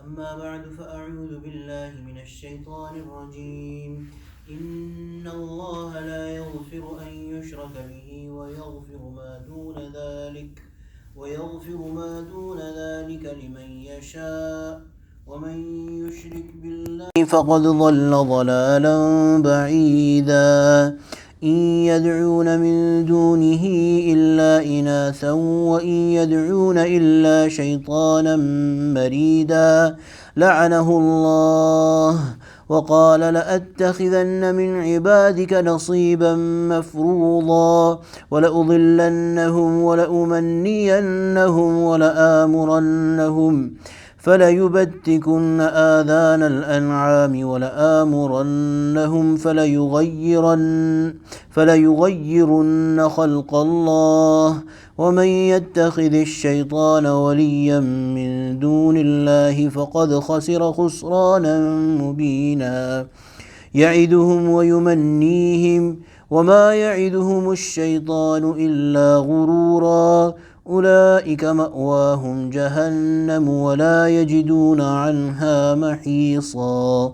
أما بعد فأعوذ بالله من الشيطان الرجيم. إن الله لا يغفر أن يشرك به ويغفر ما دون ذلك لمن يشاء ومن يشرك بالله فقد ضل ضلالا بعيدا. إن يدعون من دونه إلا إناثا وإن يدعون إلا شيطانا مريدا لعنه الله وقال لأتخذن من عبادك نصيبا مفروضا ولأضلنهم ولأمنينهم ولآمرنهم فليبتكن آذان الأنعام ولآمرنهم فليغيرن خلق الله ومن يتخذ الشيطان وليا من دون الله فقد خسر خسرانا مبينا. يعدهم ويمنيهم وما يعدهم الشيطان إلا غرورا أولئك مأواهم جهنم ولا يجدون عنها محيصا.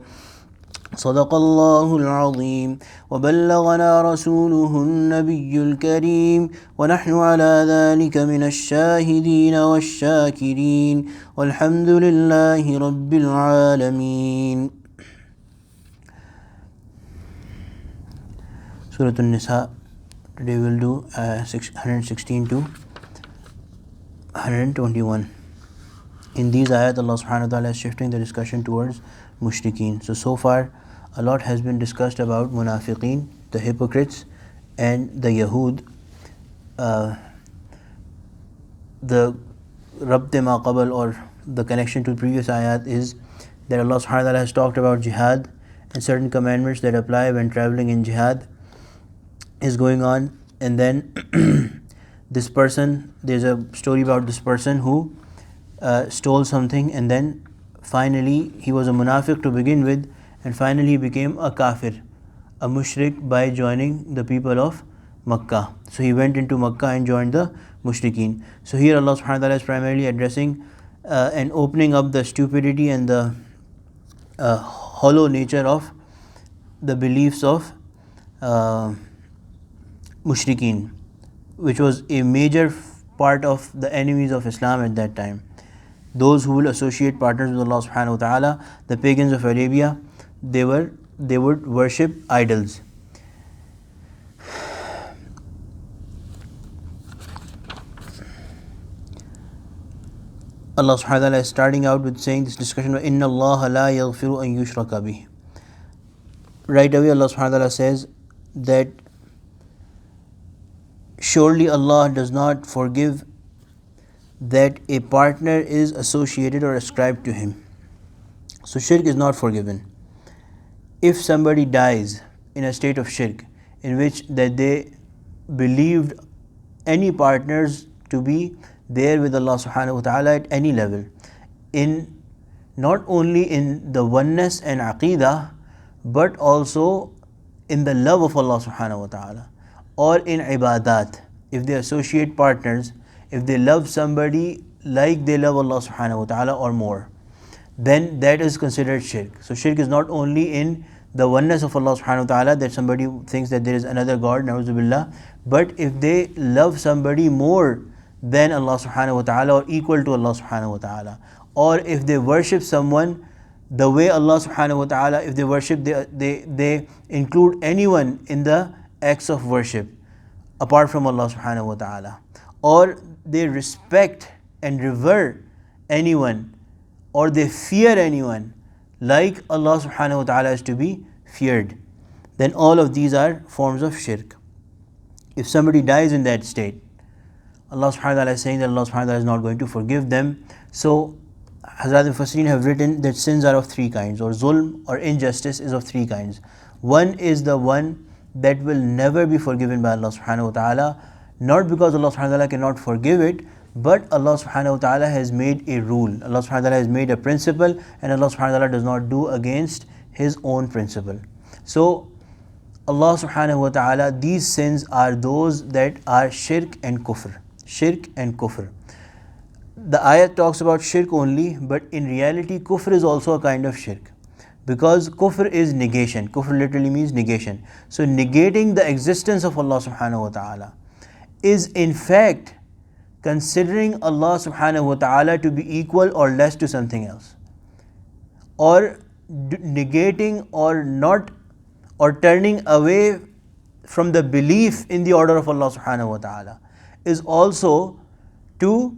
صدق الله العظيم وبلغنا رسوله النبي الكريم ونحن على ذلك من الشاهدين والشاكرين والحمد لله رب العالمين. Surah Nisa. Today we will do 116 to 121. In these ayat, Allah subhanahu wa ta'ala is shifting the discussion towards mushrikeen. So far, a lot has been discussed about munafiqeen, the hypocrites, and the Yahud. The Rabte ma qabal, or the connection to previous ayat, is that Allah subhanahu wa ta'ala has talked about jihad and certain commandments that apply when traveling in jihad is going on. And then this person, there's a story about this person who stole something, and then finally he was a munafiq to begin with, and finally he became a kafir, a mushrik, by joining the people of Makkah. So he went into Makkah and joined the mushrikeen. So here Allah subhanahu wa ta'ala is primarily addressing and opening up the stupidity and the hollow nature of the beliefs of mushrikeen, which was a major part of the enemies of Islam at that time. Those who will associate partners with Allah subhanahu wa ta'ala, the pagans of Arabia, they would worship idols. Allah subhanahu wa ta'ala is starting out with saying this discussion, Inna Allah la yaghfiru an yushraka bih. Right away Allah subhanahu wa ta'ala says that surely Allah does not forgive that a partner is associated or ascribed to Him. So shirk is not forgiven. If somebody dies in a state of shirk, in which that they believed any partners to be there with Allah subhanahu wa ta'ala at any level, in not only in the oneness and aqeedah, but also in the love of Allah subhanahu wa ta'ala, or in ibadat. If they associate partners, if they love somebody like they love Allah subhanahu wa ta'ala or more, then that is considered shirk. So shirk is not only in the oneness of Allah subhanahu wa ta'ala, that somebody thinks that there is another God, na'udzu billah, but if they love somebody more than Allah subhanahu wa ta'ala or equal to Allah subhanahu wa ta'ala, or if they worship someone the way Allah subhanahu wa ta'ala, if they worship, they include anyone in the acts of worship apart from Allah subhanahu wa ta'ala, or they respect and revere anyone, or they fear anyone like Allah subhanahu wa ta'ala is to be feared, then all of these are forms of shirk. If somebody dies in that state, Allah subhanahu wa ta'ala is saying that Allah subhanahu wa ta'ala is not going to forgive them. So Hazrat al-Fasreen have written that sins are of three kinds, or zulm or injustice is of three kinds. One is the one that will never be forgiven by Allah subhanahu wa ta'ala, not because Allah subhanahu wa ta'ala cannot forgive it, but Allah subhanahu wa ta'ala has made a rule, Allah subhanahu wa ta'ala has made a principle, and Allah subhanahu wa ta'ala does not do against His own principle. So Allah subhanahu wa ta'ala, these sins are those that are shirk and kufr. Shirk and kufr. the ayat talks about shirk only, but in reality, kufr is also a kind of shirk. Because kufr is negation. Kufr literally means negation. So, negating the existence of Allah subhanahu wa ta'ala is in fact considering Allah subhanahu wa ta'ala to be equal or less to something else, or negating or not, or turning away from the belief in the order of Allah subhanahu wa ta'ala is also to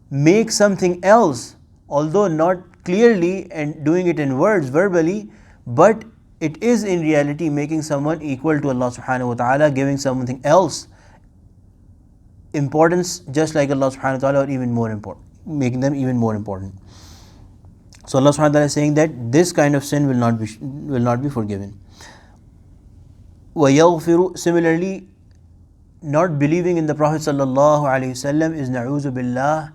make something else, although not clearly and doing it in words verbally, but it is in reality making someone equal to Allah subhanahu wa ta'ala, giving something else importance just like Allah subhanahu wa ta'ala, or even more important, making them even more important. So Allah subhanahu wa ta'ala is saying that this kind of sin will not be forgiven. وَيَغْفِرُ, similarly, not believing in the Prophet sallallahu alaihi wasallam is na'uzu billah,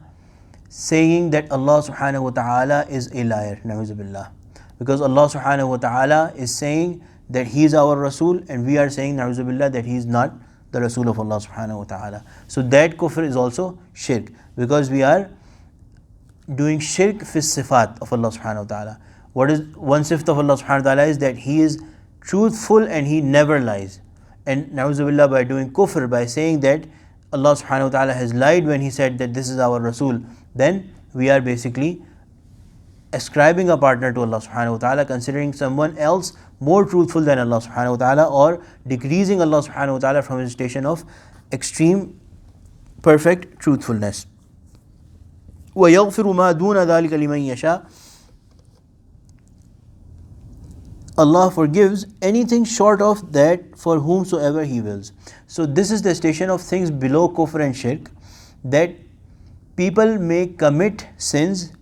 saying that Allah subhanahu wa ta'ala is a liar, na'uzu billah. Because Allah subhanahu wa ta'ala is saying that He is our Rasul, and we are saying na'uzu billah that He is not the Rasul of Allah subhanahu wa ta'ala. So that kufr is also shirk, because we are doing shirk fi sifat of Allah subhanahu wa ta'ala. What is one sift of Allah subhanahu wa ta'ala is that He is truthful and He never lies. And na'uzu billah, by doing kufr, by saying that Allah subhanahu wa ta'ala has lied when He said that this is our Rasul, then we are basically ascribing a partner to Allah subhanahu wa ta'ala, considering someone else more truthful than Allah subhanahu wa ta'ala, or decreasing Allah subhanahu wa ta'ala from His station of extreme perfect truthfulness. وَيَغْفِرُ مَا دُونَ ذَلِكَ لِمَنْ يَشَاءُ, Allah forgives anything short of that for whomsoever He wills. So this is the station of things below kufr and shirk, that people may commit sins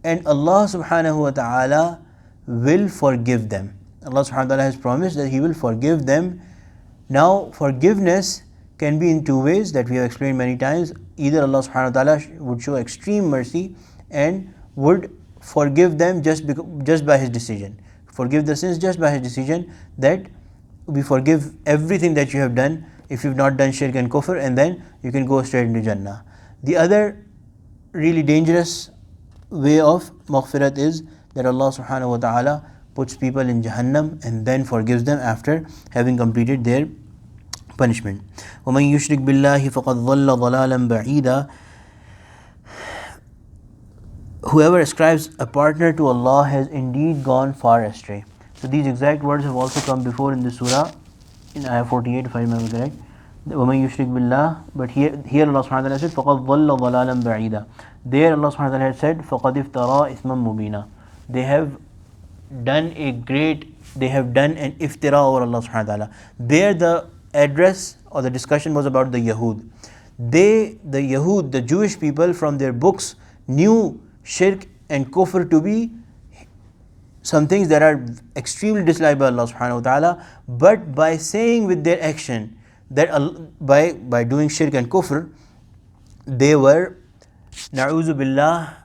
and Allah subhanahu wa ta'ala will forgive them. Allah subhanahu wa ta'ala has promised that He will forgive them. Now, forgiveness can be in two ways that we have explained many times. Either Allah subhanahu wa ta'ala would show extreme mercy and would forgive them just by His decision. Forgive the sins just by His decision, that we forgive everything that you have done if you've not done shirk and kufr, and then you can go straight into Jannah. The other really dangerous way of maghfirat is that Allah subhanahu wa ta'ala puts people in Jahannam and then forgives them after having completed their punishment. وَمَنْ يُشْرِكْ بِاللَّهِ فَقَدْ ضَلَّ ضَلَالًا بَعِيدًا. Whoever ascribes a partner to Allah has indeed gone far astray. So these exact words have also come before in the surah, in ayah 48 if I remember correct. وَمَنْ يُشْرِكْ بِاللَّهِ, but here Allah subhanahu wa ta'ala said فَقَدْ ضَلَّ ضَلَالًا بَعِيدًا. There Allah subhanahu wa ta'ala had said فَقَدْ افْتَرَى إِثْمًا مُبِينًا. They have done an iftira over Allah subhanahu wa ta'ala. There the address or the discussion was about the Yahud. The Jewish people from their books knew shirk and kufr to be some things that are extremely disliked by Allah subhanahu wa ta'ala, but by saying with their action that by doing shirk and kufr, they were na'uzu billah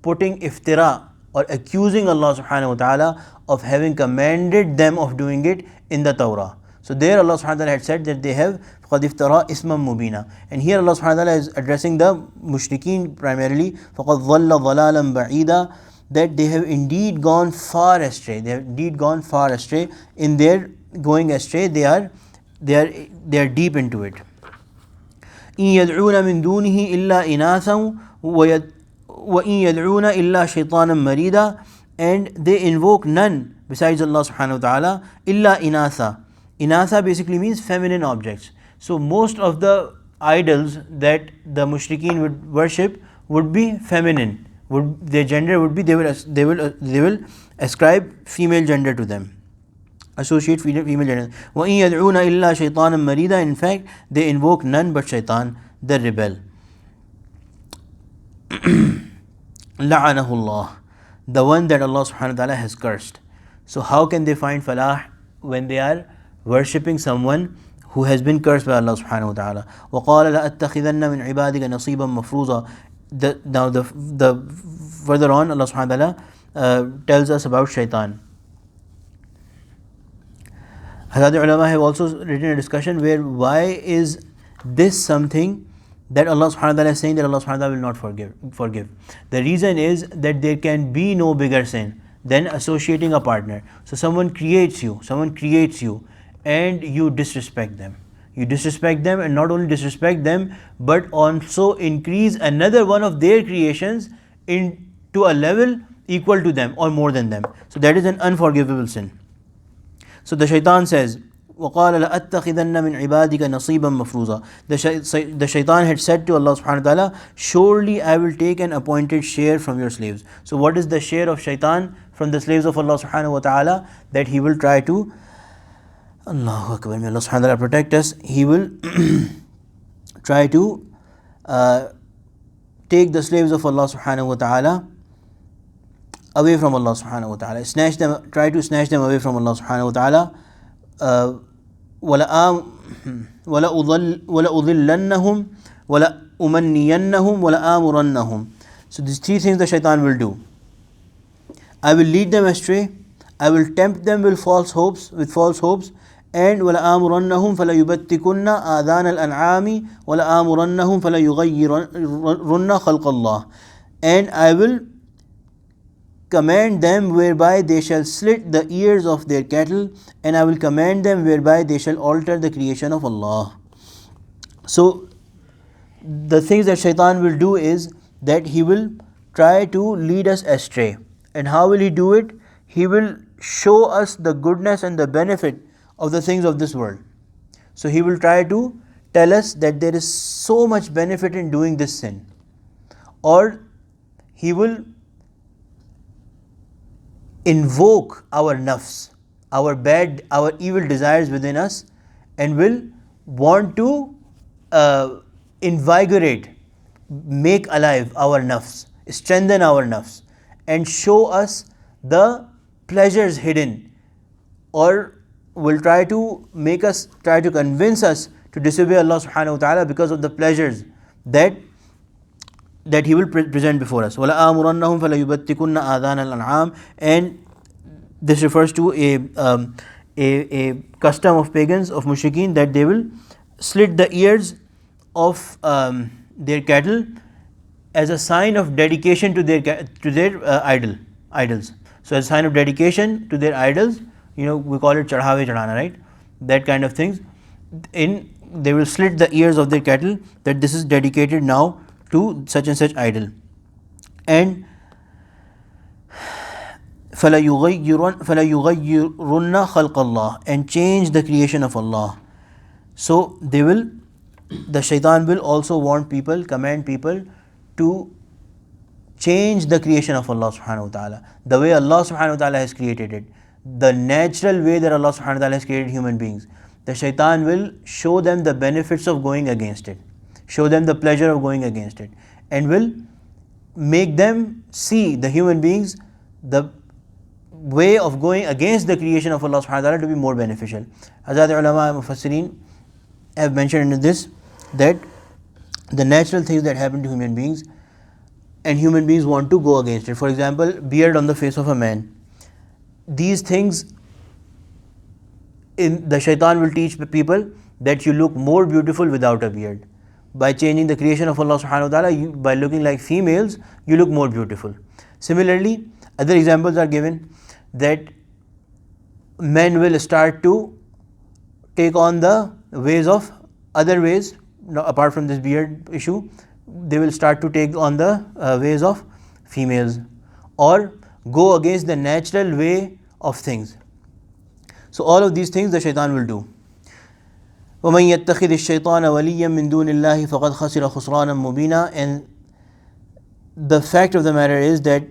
putting iftira or accusing Allah subhanahu wa ta'ala of having commanded them of doing it in the Torah. So there Allah subhanahu wa ta'ala had said that they have قَدْ اِفْتَرَى إِثْمًا مُبِينًا, and here Allah subhanahu wa ta'ala is addressing the mushrikeen primarily, فَقَدْ ضَلَّ ضَلَالًا بَعِيدًا, that they have indeed gone far astray. They have indeed gone far astray. In their going astray, they are deep into it. إِن يَدْعُونَ مِن دُونِهِ إِلَّا إِنَاثًا وَإِن يَدْعُونَ إِلَّا شَيْطَانًا مَرِيدًا, and they invoke none besides Allah subhanahu wa ta'ala, إِلَّا إِنَاثًا. Inatha basically means feminine objects. So most of the idols that the mushrikeen would worship would be feminine. Their gender would be, they will ascribe female gender to them, associate female gender. وَإِن يَدْعُونَ إِلَّا شَيْطَانًا مَرِيدًا. In fact, they invoke none but shaitan, the rebel. لَعَنَهُ اللَّهُ, the one that Allah subhanahu wa ta'ala has cursed. So how can they find falah when they are worshipping someone who has been cursed by Allah subhanahu wa ta'ala? وَقَالَ لَأَتَّخِذَنَّ مِنْ عِبَادِكَ نَصِيبًا مَفْرُوضًا. Now the further on Allah subhanahu wa ta'ala tells us about shaitan. Hazrat ulama have also written a discussion where why is this something that Allah subhanahu wa ta'ala is saying that Allah subhanahu wa ta'ala will not forgive. The reason is that there can be no bigger sin than associating a partner. So someone creates you, and you disrespect them. You disrespect them, and not only disrespect them, but also increase another one of their creations into a level equal to them or more than them. So that is an unforgivable sin. So the shaitan says, وَقَالَ لَأَتَّخِذَنَّ مِنْ عِبَادِكَ نَصِيبًا مَفْرُوضًا. The shaitan had said to Allah subhanahu wa ta'ala, surely I will take an appointed share from your slaves. So what is the share of shaitan from the slaves of Allah subhanahu wa ta'ala? That he will try to, Allahu Akbar, may Allah subhanahu wa ta'ala protect us, he will try to take the slaves of Allah subhanahu wa ta'ala away from Allah subhanahu wa ta'ala, try to snatch them away from Allah subhanahu wa ta'ala. وَلَأُضِلَّنَّهُمْ وَلَأُمَنِّيَنَّهُمْ وَلَآمُرَنَّهُمْ. So these three things the shaitan will do. I will lead them astray, I will tempt them with false hopes, and وَلَآمُرَنَّهُمْ فَلَيُبَتِّكُنَّ آذَانَ الْأَنْعَامِ وَلَآمُرَنَّهُمْ فَلَيُغَيِّرُنَّ خَلْقَ اللَّهِ. And I will command them whereby they shall slit the ears of their cattle, and I will command them whereby they shall alter the creation of Allah. So the things that shaitan will do is that he will try to lead us astray. And how will he do it? He will show us the goodness and the benefit of the things of this world. So he will try to tell us that there is so much benefit in doing this sin, or he will invoke our nafs, our evil desires within us, and will want to invigorate, make alive our nafs, strengthen our nafs, and show us the pleasures hidden, or will try to convince us to disobey Allah subhanahu wa ta'ala because of the pleasures that he will present before us. وَلَآمُرَنَّهُمْ فَلَيُبَتِّكُنَّ آذَانَ الْأَنْعَامِ. And this refers to a custom of pagans, of mushrikeen, that they will slit the ears of their cattle as a sign of dedication to their idols. So as a sign of dedication to their idols, we call it chadhave chadhana, right? That kind of things. They will slit the ears of their cattle, that this is dedicated now to such and such idol. And فَلَيُغَيِّرُنَّ خَلْقَ اللَّهِ, and change the creation of Allah. So the shaitan will also command people to change the creation of Allah subhanahu wa ta'ala, the way Allah subhanahu wa ta'ala has created it, the natural way that Allah subhanahu wa ta'ala has created human beings. The shaitan will show them the benefits of going against it, show them the pleasure of going against it, and will make them see, the human beings, the way of going against the creation of Allah subhanahu wa ta'ala to be more beneficial. Hazrat ulama mufassirin have mentioned in this that the natural things that happen to human beings, and human beings want to go against it. For example, beard on the face of a man. These things, the shaitan will teach people that you look more beautiful without a beard. By changing the creation of Allah subhanahu wa ta'ala, by looking like females, you look more beautiful. Similarly, other examples are given that men will start to take on the ways of other ways, apart from this beard issue. They will start to take on the ways of females, or go against the natural way of things. So all of these things the shaitan will do. وَمَنْ يَتَّخِذِ الشَّيْطَانَ وَلِيًّا مِنْ دُونِ اللَّهِ فَقَدْ خَسِرَ خُسْرَانًا مُبِينًا. And the fact of the matter is that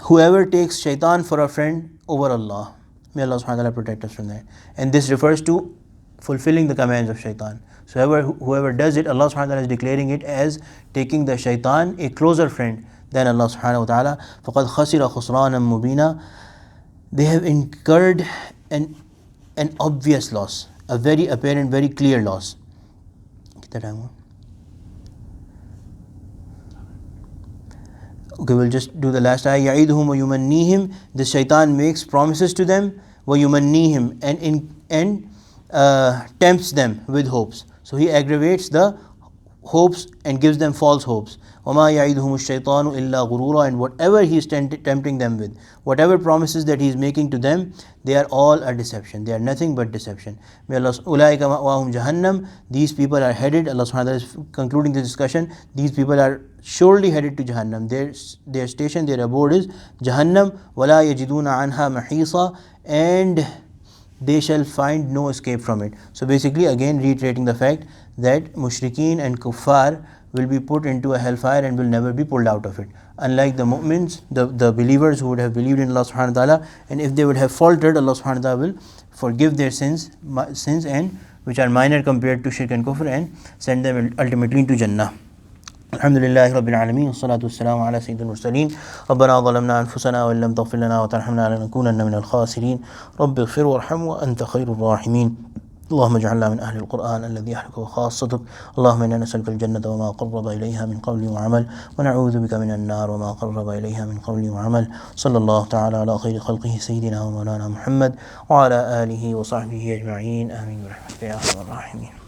whoever takes shaitan for a friend over Allah, may Allah subhanahu wa ta'ala protect us from that. And this refers to fulfilling the commands of shaitan. So whoever does it, Allah subhanahu wa ta'ala is declaring it as taking the shaitan a closer friend than Allah subhanahu wa ta'ala. فَقَدْ خَسِرَ خُسْرَانًا مُبِينًا. They have incurred an obvious loss, a very apparent, very clear loss. Okay, we'll just do the last ayah. يَعِيدُهُمْ وَيُمَنِّيهِمْ. The shaitan makes promises to them, وَيُمَنِّيهِمْ, and tempts them with hopes. So he aggravates the hopes and gives them false hopes. وَمَا يَعِدُهُمُ الشَّيْطَانُ إِلَّا غُرُورًا, and whatever he is tempting them with, whatever promises that he is making to them, they are all a deception. They are nothing but deception. May Allah, أُولَٰئِكَ مَأْوَاهُمْ جَهَنَّمْ, these people are headed, Allah subhanahu wa ta'ala is concluding the discussion, these people are surely headed to Jahannam. Their station, their abode is Jahannam. وَلَا يَجِدُونَ عَنْهَا مَحِيصًا, and they shall find no escape from it. So basically, again reiterating the fact that mushrikeen and kuffar will be put into a hellfire and will never be pulled out of it. Unlike the mu'mins, the believers who would have believed in Allah subhanahu wa ta'ala, and if they would have faltered, Allah subhanahu wa ta'ala will forgive their sins and which are minor compared to shirk and kufr, and send them ultimately into Jannah. الحمد لله رب العالمين والصلاة والسلام على سيد المرسلين ربنا ظلمنا أنفسنا وإن لم تغفر لنا وترحمنا لنكونن من الخاسرين رب اغفر وارحم وأنت خير الراحمين اللهم اجعلنا من أهل القرآن الذي أهلك وخاصتك اللهم إنا نسألك الجنة وما قرب إليها من قول وعمل ونعوذ بك من النار وما قرب إليها من قول وعمل صلى الله تعالى على خير خلقه سيدنا ومولانا محمد وعلى آله وصحبه أجمعين آمين برحمتك يا أرحم الراحمين.